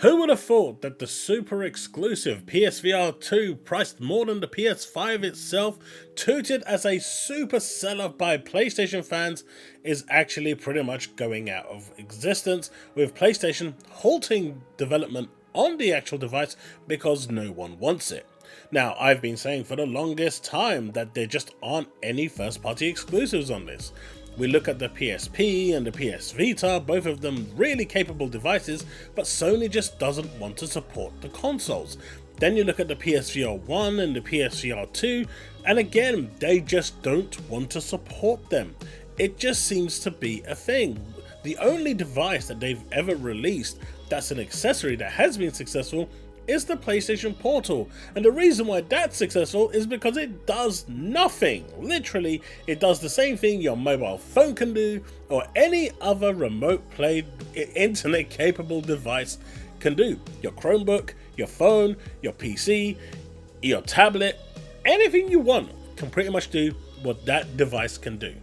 Who would have thought that the super exclusive PSVR2, priced more than the PS5 itself, touted as a super seller by PlayStation fans, is actually pretty much going out of existence, with PlayStation halting development on the actual device because no one wants it. Now, I've been saying for the longest time that there just aren't any first-party exclusives on this. We look at the PSP and the PS Vita, both of them really capable devices, but Sony just doesn't want to support the consoles. Then you look at the PSVR1 and the PSVR2, and again, they just don't want to support them. It just seems to be a thing. The only device that they've ever released that's an accessory that has been successful is the PlayStation Portal, and the reason why that's successful is because it does nothing. Literally, it does the same thing your mobile phone can do, or any other remote play internet capable device can do. Your Chromebook, your phone, your PC, your tablet, anything you want can pretty much do what that device can do.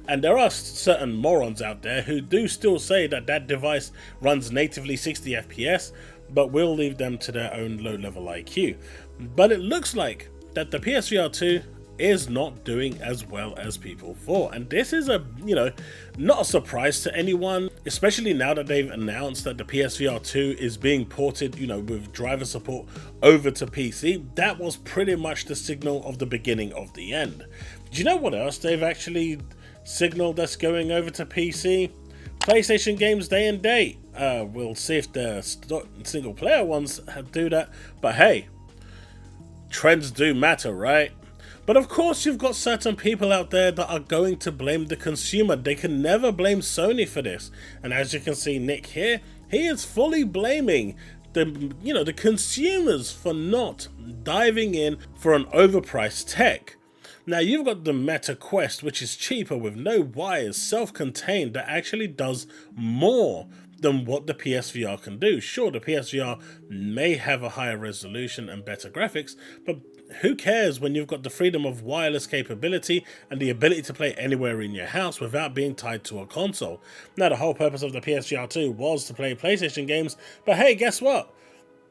And there are certain morons out there who do still say that that device runs natively 60 FPS, but we'll leave them to their own low-level IQ. But it looks like that the PSVR2 is not doing as well as people thought, and this is not a surprise to anyone, especially now that they've announced that the PSVR2 is being ported, with driver support over to PC. That was pretty much the signal of the beginning of the end. Do you know what else they've actually signaled that's going over to PC? PlayStation games day and date. We'll see if the single player ones do that, but hey, trends do matter, right? But of course you've got certain people out there that are going to blame the consumer. They can never blame Sony for this, and as you can see, Nick here, he is fully blaming the consumers for not diving in for an overpriced tech. Now you've got the Meta Quest, which is cheaper with no wires, self-contained, that actually does more than what the PSVR can do. Sure, the PSVR may have a higher resolution and better graphics, but who cares when you've got the freedom of wireless capability and the ability to play anywhere in your house without being tied to a console. Now the whole purpose of the PSVR2 was to play PlayStation games, but hey, guess what?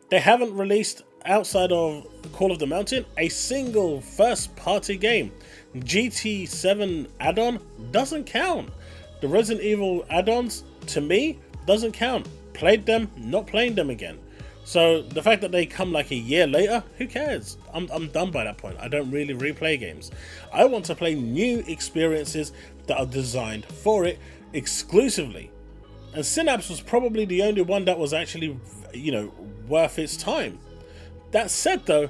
They haven't released, outside of Call of the Mountain, a single first-party game. GT7 add-on doesn't count. The Resident Evil add-ons, to me, doesn't count. Played them, not playing them again. So the fact that they come like a year later, who cares? I'm done by that point. I don't really replay games. I want to play new experiences that are designed for it exclusively. And Synapse was probably the only one that was actually, worth its time. That said though,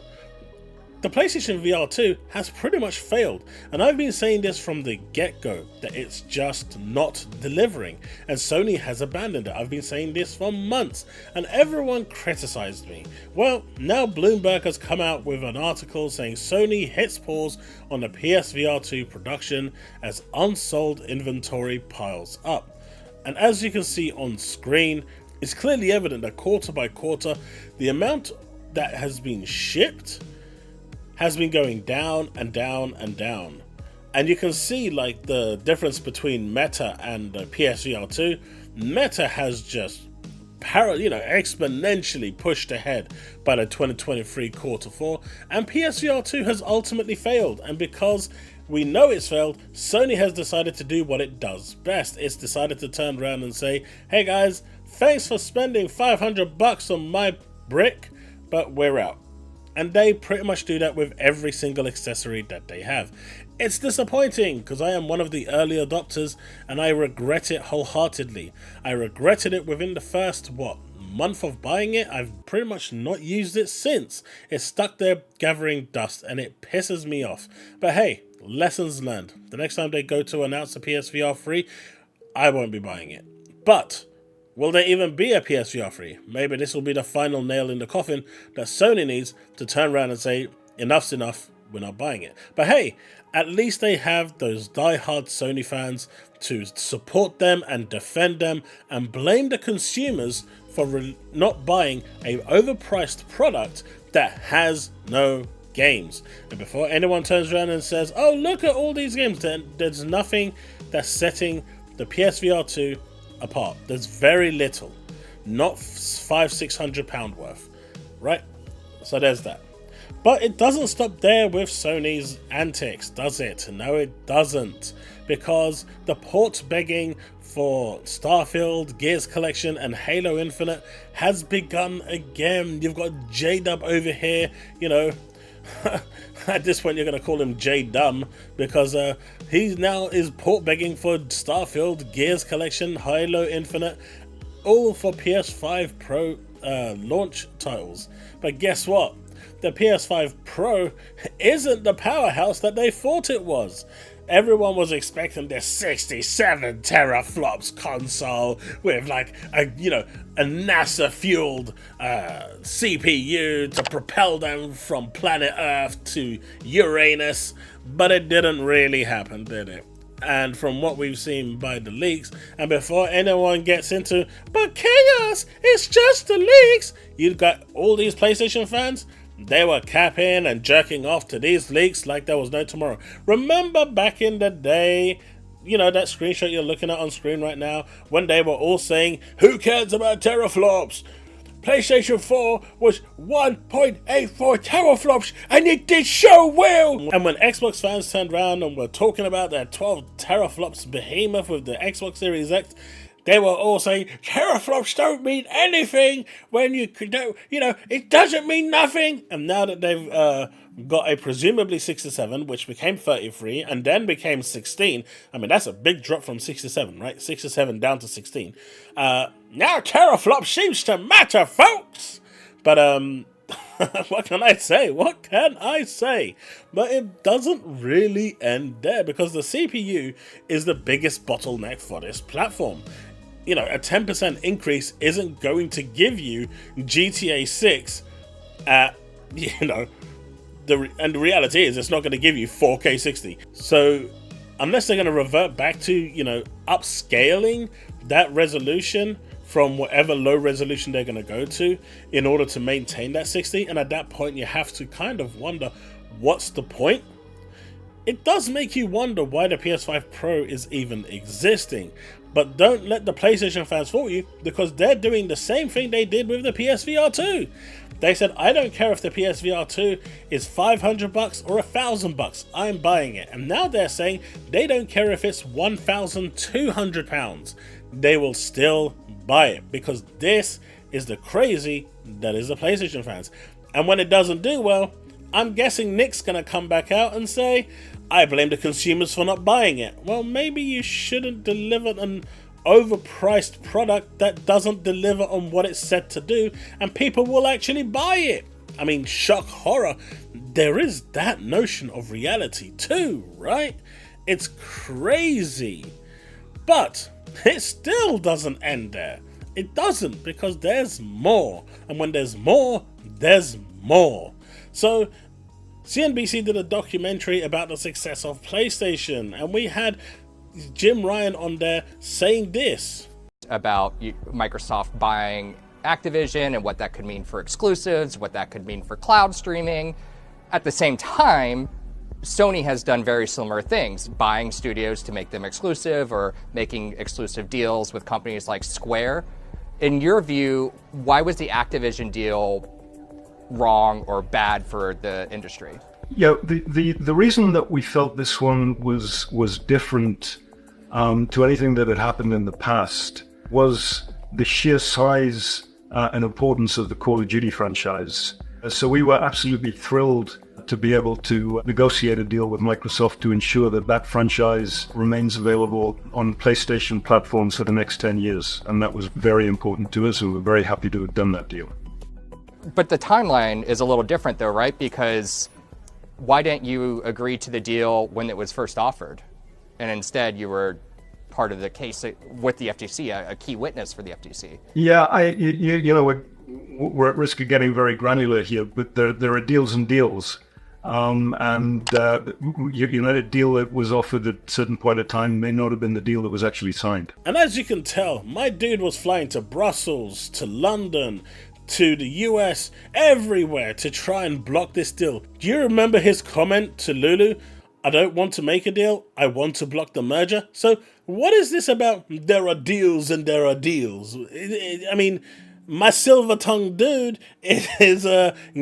the PlayStation VR2 has pretty much failed, and I've been saying this from the get-go, that it's just not delivering, and Sony has abandoned it. I've been saying this for months, and everyone criticized me. Well, now Bloomberg has come out with an article saying Sony hits pause on the PSVR2 production as unsold inventory piles up. And as you can see on screen, it's clearly evident that quarter by quarter, the amount that has been shipped has been going down and down and down. And you can see like the difference between Meta and the PSVR2. Meta has just exponentially pushed ahead by the 2023 quarter 4, and PSVR2 has ultimately failed. And because we know it's failed, Sony has decided to do what it does best. It's decided to turn around and say, hey guys, thanks for spending $500 on my brick, but we're out. And they pretty much do that with every single accessory that they have. It's disappointing because I am one of the early adopters and I regret it wholeheartedly. I regretted it within the first, month of buying it. I've pretty much not used it since. It's stuck there gathering dust and it pisses me off. But hey, lessons learned. The next time they go to announce a PSVR 3, I won't be buying it. But will there even be a PSVR 3? Maybe this will be the final nail in the coffin that Sony needs to turn around and say, enough's enough, we're not buying it. But hey, at least they have those die-hard Sony fans to support them and defend them and blame the consumers for not buying a overpriced product that has no games. And before anyone turns around and says, oh, look at all these games, then there's nothing that's setting the PSVR 2 apart. There's very little. not £500-600 worth, right? So there's that. But it doesn't stop there with Sony's antics, does it? No, it doesn't. Because the port begging for Starfield, Gears Collection, and Halo Infinite has begun again. You've got J-Dub over here, you know. At this point, you're going to call him J-Dumb, because he now is port begging for Starfield, Gears Collection, Halo Infinite, all for PS5 Pro launch titles. But guess what? The PS5 Pro isn't the powerhouse that they thought it was. Everyone was expecting this 67 teraflops console with like a NASA fueled CPU to propel them from planet Earth to Uranus, but it didn't really happen, did it? And from what we've seen by the leaks, and before anyone gets into, but chaos, it's just the leaks, you've got all these PlayStation fans. They were capping and jerking off to these leaks like there was no tomorrow. Remember back in the day, you know, that screenshot you're looking at on screen right now, when they were all saying, who cares about teraflops? PlayStation 4 was 1.84 teraflops and it did so well! And when Xbox fans turned around and were talking about their 12 teraflops behemoth with the Xbox Series X, they were all saying, teraflops don't mean anything when you know, it doesn't mean nothing. And now that they've got a presumably 67, which became 33 and then became 16, I mean, that's a big drop from 67, right? 67 down to 16. Now teraflops seems to matter, folks. But, what can I say? What can I say? But it doesn't really end there, because the CPU is the biggest bottleneck for this platform. You know, a 10% increase isn't going to give you GTA 6 at, and the reality is it's not going to give you 4K 60. So unless they're going to revert back to, upscaling that resolution from whatever low resolution they're going to go to in order to maintain that 60, and at that point you have to kind of wonder, what's the point? It does make you wonder why the PS5 Pro is even existing. But don't let the PlayStation fans fool you, because they're doing the same thing they did with the PSVR2. They said, I don't care if the PSVR2 is $500 or $1,000, I'm buying it. And now they're saying they don't care if it's £1,200. They will still buy it, because this is the crazy that is the PlayStation fans. And when it doesn't do well, I'm guessing Nick's gonna come back out and say, I blame the consumers for not buying it. Well, maybe you shouldn't deliver an overpriced product that doesn't deliver on what it's said to do, and people will actually buy it. I mean, shock horror, there is that notion of reality too, right? It's crazy. But it still doesn't end there. It doesn't, because there's more. And when there's more, there's more. So CNBC did a documentary about the success of PlayStation, and we had Jim Ryan on there saying this about Microsoft buying Activision and what that could mean for exclusives, what that could mean for cloud streaming. At the same time, Sony has done very similar things, buying studios to make them exclusive or making exclusive deals with companies like Square. In your view, why was the Activision deal wrong or bad for the industry? Yeah, the reason that we felt this one was different to anything that had happened in the past was the sheer size and importance of the Call of Duty franchise. So we were absolutely thrilled to be able to negotiate a deal with Microsoft to ensure that that franchise remains available on PlayStation platforms for the next 10 years. And that was very important to us, and we're very happy to have done that deal. But the timeline is a little different though, right? Because why didn't you agree to the deal when it was first offered? And instead you were part of the case with the FTC, a key witness for the FTC. Yeah, we're at risk of getting very granular here, but there are deals and deals. A deal that was offered at a certain point of time may not have been the deal that was actually signed. And as you can tell, my dude was flying to Brussels, to London, to the US, everywhere to try and block this deal. Do you remember his comment to Lulu? I don't want to make a deal. I want to block the merger. So what is this about? There are deals and there are deals. I mean, my silver-tongued dude is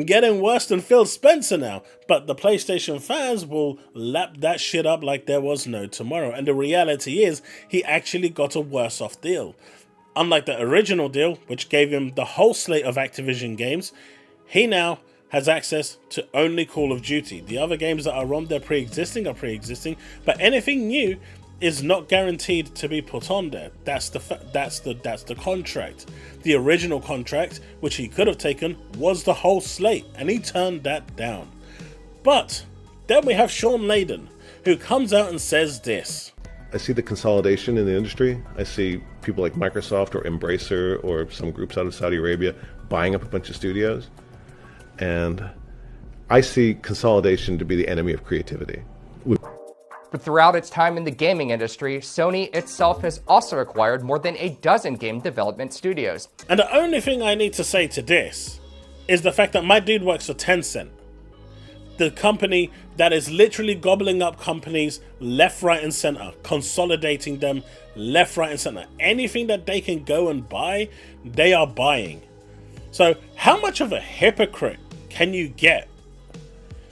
getting worse than Phil Spencer now. But the PlayStation fans will lap that shit up like there was no tomorrow. And the reality is, he actually got a worse off deal. Unlike the original deal, which gave him the whole slate of Activision games, he now has access to only Call of Duty. The other games that are on there pre-existing are pre-existing, but anything new is not guaranteed to be put on there. That's the contract. The original contract, which he could have taken, was the whole slate, and he turned that down. But then we have Shawn Layden, who comes out and says this. I see the consolidation in the industry. I see people like Microsoft or Embracer or some groups out of Saudi Arabia buying up a bunch of studios. And I see consolidation to be the enemy of creativity. But throughout its time in the gaming industry, Sony itself has also acquired more than a dozen game development studios. And the only thing I need to say to this is the fact that my dude works for Tencent, the company that is literally gobbling up companies left, right, and center, consolidating them left, right, and center. Anything that they can go and buy, they are buying. So how much of a hypocrite can you get?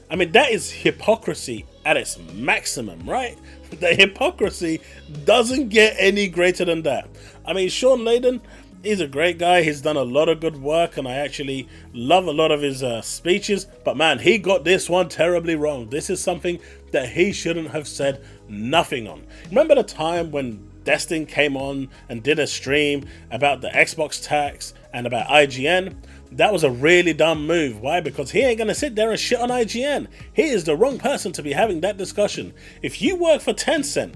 I mean, that is hypocrisy at its maximum, right? The hypocrisy doesn't get any greater than that. I mean, Shawn Layden, he's a great guy. He's done a lot of good work, and I actually love a lot of his speeches. But man, he got this one terribly wrong. This is something that he shouldn't have said nothing on. Remember the time when Destin came on and did a stream about the Xbox tax and about IGN? That was a really dumb move. Why? Because he ain't going to sit there and shit on IGN. He is the wrong person to be having that discussion. If you work for Tencent,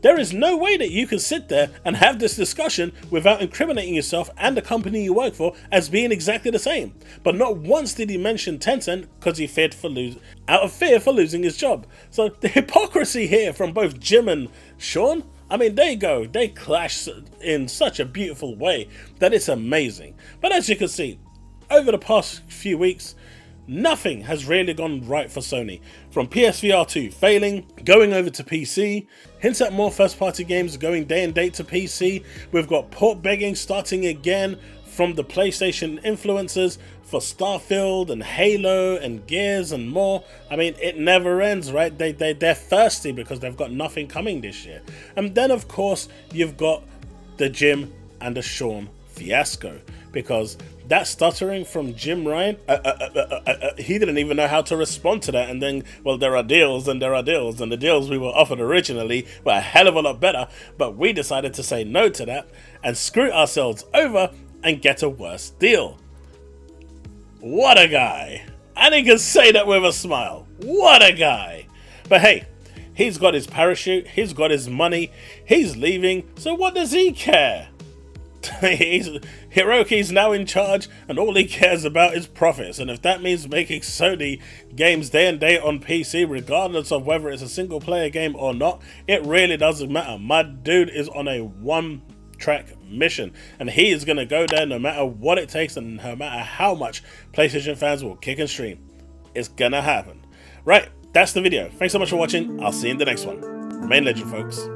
there is no way that you can sit there and have this discussion without incriminating yourself and the company you work for as being exactly the same. But not once did he mention Tencent because he feared out of fear for losing his job. So the hypocrisy here from both Jim and Shawn, I mean, there you go. They clash in such a beautiful way that it's amazing. But as you can see, over the past few weeks, nothing has really gone right for Sony. From PSVR2 failing, going over to PC, hints at more first-party games going day and date to PC. We've got port begging starting again from the PlayStation influencers for Starfield and Halo and Gears and more. I mean, it never ends, right? They're thirsty because they've got nothing coming this year. And then, of course, you've got the Jim and the Shawn fiasco, because that stuttering from Jim Ryan, he didn't even know how to respond to that. And then, well, there are deals and there are deals, and the deals we were offered originally were a hell of a lot better, but we decided to say no to that and screw ourselves over and get a worse deal. What a guy. And he can say that with a smile. What a guy. But hey, he's got his parachute, he's got his money, he's leaving, so what does he care? Hiroki's now in charge, and all he cares about is profits. And if that means making Sony games day and day on PC, regardless of whether it's a single player game or not, it really doesn't matter. My dude is on a one-track mission, and he is going to go there no matter what it takes, and no matter how much PlayStation fans will kick and stream. It's gonna happen. Right, that's the video. Thanks so much for watching. I'll see you in the next one. Remain legend, folks.